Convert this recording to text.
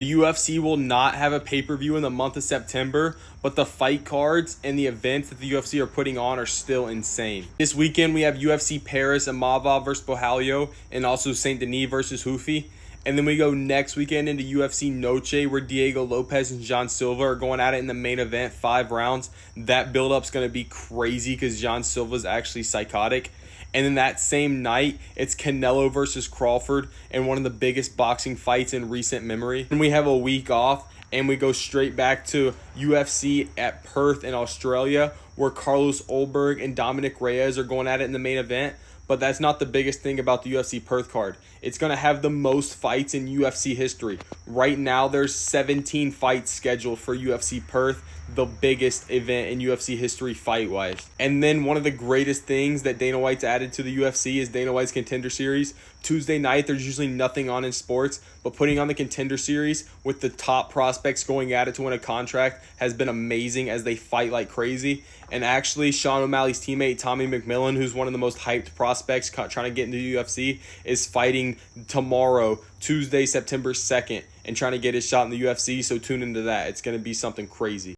The UFC will not have a pay-per-view in the month of September, but the fight cards and the events that the UFC are putting on are still insane. This weekend, we have UFC Paris, Imavov versus Bohalio, and also Saint Denis versus Houfi. And then we go next weekend into UFC Noche, where Diego Lopez and John Silva are going at it in the main event, 5 rounds. That build-up's going to be crazy because John Silva's actually psychotic. And then that same night, it's Canelo versus Crawford in one of the biggest boxing fights in recent memory. And we have a week off, and we go straight back to UFC at Perth in Australia, where Carlos Ulberg and Dominic Reyes are going at it in the main event. But that's not the biggest thing about the UFC Perth card. It's going to have the most fights in UFC history. Right now, there's 17 fights scheduled for UFC Perth, the biggest event in UFC history fight-wise. And then one of the greatest things that Dana White's added to the UFC is Dana White's Contender Series. Tuesday night, there's usually nothing on in sports, but putting on the Contender Series with the top prospects going at it to win a contract has been amazing as they fight like crazy. And actually, Sean O'Malley's teammate, Tommy McMillan, who's one of the most hyped prospects trying to get into the UFC, is fighting tomorrow, Tuesday, September 2nd, and trying to get his shot in the UFC, so tune into that. It's going to be something crazy.